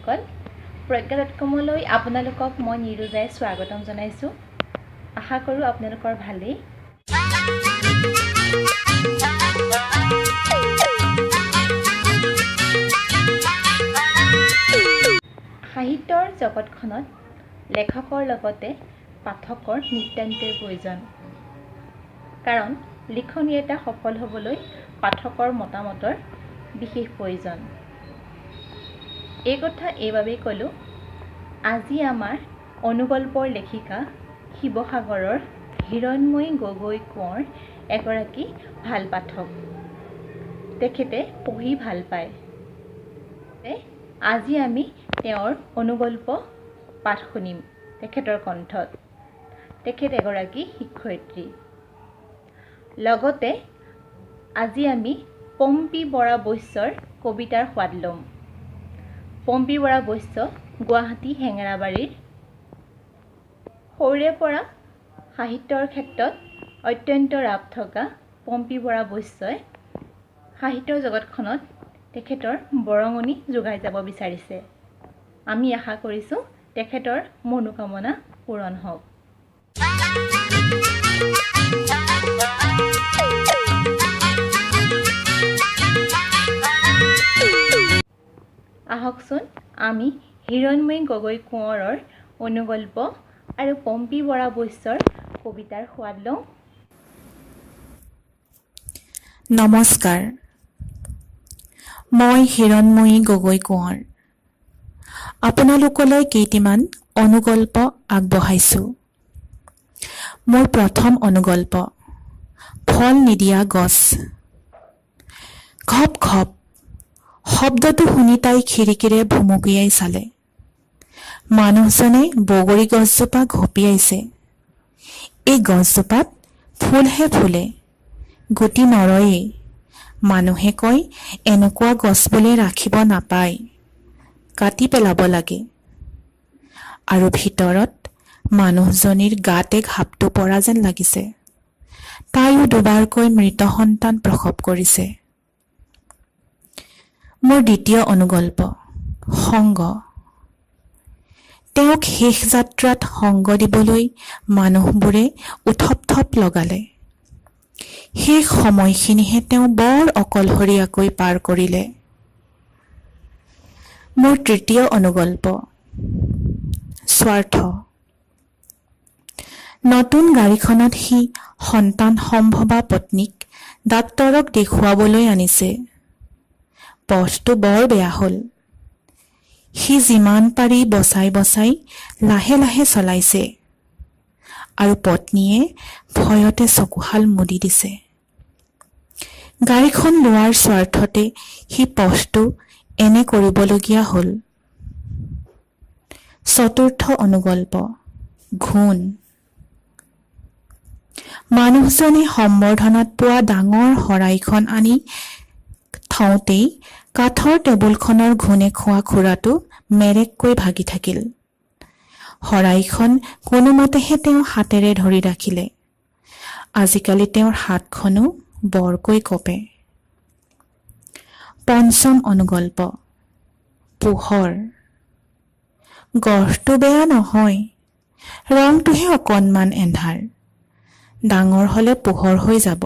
দৰ্শকসকল, প্ৰজ্ঞা.com-লৈ আপোনালোকক মই নিৰুজাই স্বাগতম জনাইছোঁ। আশা কৰোঁ আপোনালোকৰ ভালেই। সাহিত্যৰ জগতখনত লেখকৰ লগতে পাঠকৰ নিতান্তই প্ৰয়োজন। কাৰণ লিখনি এটা সফল হ'বলৈ পাঠকৰ মতামতৰ বিশেষ প্ৰয়োজন। এই কথা এইবাবেই ক'লোঁ, আজি আমাৰ অনুগল্পৰ লেখিকা শিৱসাগৰৰ হিৰণময়ী গগৈ কোঁৱৰ এগৰাকী ভাল পাঠক। তেখেতে পঢ়ি ভাল পায়। আজি আমি তেওঁৰ অনুগল্প পাঠ শুনিম তেখেতৰ কণ্ঠত। তেখেত এগৰাকী শিক্ষয়িত্ৰী। লগতে আজি আমি পম্পী বৰা বৈশ্যৰ কবিতাৰ সোৱাদ ল'ম। পম্পী বৰা বৈশ্য গুৱাহাটী হেঙেৰাবাৰীৰ। সৰুৰে পৰা সাহিত্যৰ ক্ষেত্ৰত অত্যন্ত ৰাপ থকা পম্পী বৰা বৈশ্যই সাহিত্যৰ জগতখনত তেখেতৰ বৰঙণি যোগাই যাব বিচাৰিছে। আমি আশা কৰিছোঁ তেখেতৰ মনোকামনা পূৰণ হওক। আহকচোন আমি হিৰণময়ী গগৈ কোঁৱৰৰ অনুগল্প আৰু পম্পী বৰা বৈশ্যৰ কবিতাৰ সোৱাদ লওঁ। নমস্কাৰ, মই হিৰণময়ী গগৈ কোঁৱৰ। আপোনালোকলৈ কেইটিমান অনুগল্প আগবঢ়াইছোঁ। মোৰ প্ৰথম অনুগল্প, ফল নিদিয়া গছ। ঘপ ঘপ শব্দটো শুনি তাই খিৰিকীৰে ভুমুকিয়াই চালে। মানুহজনে বগৰী গছজোপা ঘপিয়াইছে। এই গছজোপাত ফুলহে ফুলে, গুটি নৰয়েই। মানুহে কয় এনেকুৱা গছ বোলে ৰাখিব নাপায়, কাটি পেলাব লাগে। আৰু ভিতৰত মানুহজনীৰ গাতে ঘাপটো পৰা যেন লাগিছে। তাইও দুবাৰকৈ মৃত সন্তান প্ৰসৱ কৰিছে। মোৰ দ্বিতীয় অনুগল্প, সংগ। তেওঁক শেষ যাত্ৰাত সংগ দিবলৈ মানুহবোৰে উথপ-থপ লগালে। শেষ সময়খিনিহে তেওঁ বৰ অকলশৰীয়াকৈ পাৰ কৰিলে। মোৰ তৃতীয় অনুগল্প, স্বাৰ্থ। নতুন গাড়ীখনত সি সন্তান সম্ভৱা পত্নীক ডাক্তৰক দেখুৱাবলৈ আনিছে। পথটো বৰ বেয়া হ'ল। সি যিমান পাৰি বচাই বচাই লাহে লাহে চলাইছে আৰু পত্নীয়ে ভয়তে চকুহাল মুদি দিছে। গাড়ীখন লোৱাৰ স্বাৰ্থতে সি পথটো এনে কৰিবলগীয়া হ'ল। চতুৰ্থ অনুগল্প, ঘূণ। মানুহজনে সম্বৰ্ধনাত পোৱা ডাঙৰ শৰাইখন আনি থওঁতেই কাঠৰ টেবুলখনৰ ঘূণে খোৱা খুৰাটো মেৰেককৈ ভাগি থাকিল। শৰাইখন কোনোমতেহে তেওঁ হাতেৰে ধৰি ৰাখিলে। আজিকালি তেওঁৰ হাতখনো বৰকৈ কঁপে। পঞ্চম অনুগল্প, পোহৰ। গঢ়টো বেয়া নহয়, ৰংটোহে অকণমান এন্ধাৰ। ডাঙৰ হ'লে পোহৰ হৈ যাব,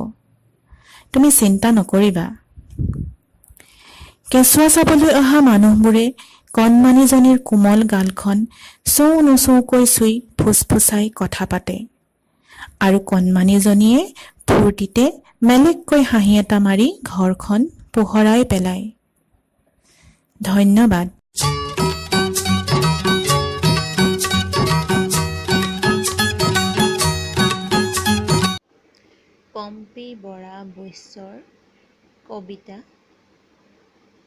তুমি চিন্তা নকৰিবা। কেঁচুৱা চাবলৈ অহা মানুহবোৰে কণমানিজনীৰ কোমল গালখন চৌ নচৌকৈ চুই ফুচফুচাই কথা পাতে আৰু কণমানিজনীয়ে ফূৰ্তিতে মেলেককৈ হাঁহি এটা মাৰি ঘৰখন পোহৰাই পেলায়। ধন্যবাদ। পম্পী বৰা বৈশ্যৰ কবিতা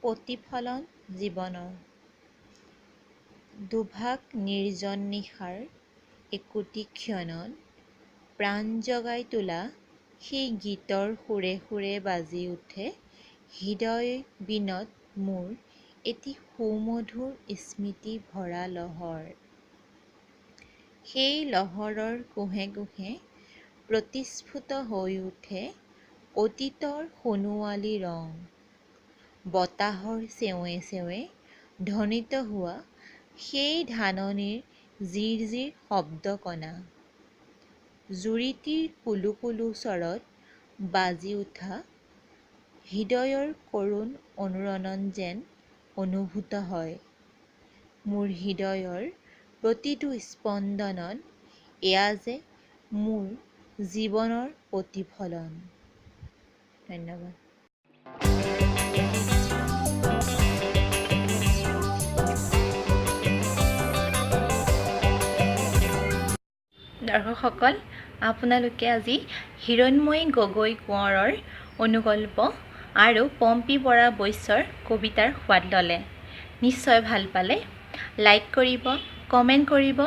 প্ৰতিফলন জীৱনৰ। দুভাগ নিৰ্জন নিশাৰ একোটি ক্ষণত প্ৰাণ জগাই তোলা সেই গীতৰ সুৰে সুৰে বাজি উঠে হৃদয় বিনত মোৰ এটি সুমধুৰ স্মৃতি ভৰা লহৰ। সেই লহৰৰ কোহে কোহে প্ৰতিস্ফুট হৈ উঠে অতীতৰ সোণোৱালী ৰং। বতাহৰ চেৱে চেৱে ধ্বনিত হোৱা সেই ধাননিৰ জিৰ জিৰ শব্দকণা জুৰিটিৰ কুলু কুলু স্বৰত বাজি উঠা হৃদয়ৰ কৰুণ অনুৰণন যেন অনুভূত হয়। মোৰ হৃদয়ৰ প্ৰতিটো স্পন্দনত এয়া যে মোৰ জীৱনৰ প্ৰতিফলন। ধন্যবাদ। দৰ্শকসকল, আপোনালোকে আজি হিৰণময়ী গগৈ কোঁৱৰৰ অনুকল্প আৰু পম্পী বৰা বৈশ্যৰ কবিতাৰ সোৱাদ ল'লে। নিশ্চয় ভাল পালে। লাইক কৰিব, কমেণ্ট কৰিব,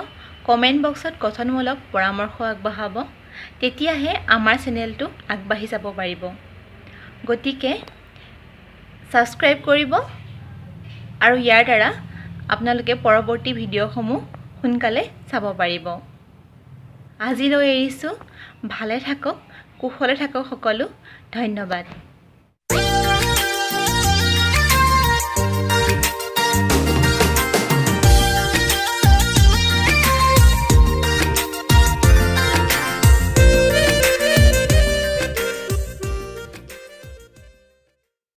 কমেণ্ট বক্সত গঠনমূলক পৰামৰ্শ আগবঢ়াব। তেতিয়াহে আমাৰ চেনেলটো আগবাঢ়ি যাব পাৰিব। গতিকে ছাবস্ক্ৰাইব কৰিব আৰু ইয়াৰ দ্বাৰা আপোনালোকে পৰৱৰ্তী ভিডিঅ'সমূহ সোনকালে চাব পাৰিব। আজিলৈ এৰিছোঁ। ভালে থাকক, কুশলে থাকক সকলো। ধন্যবাদ।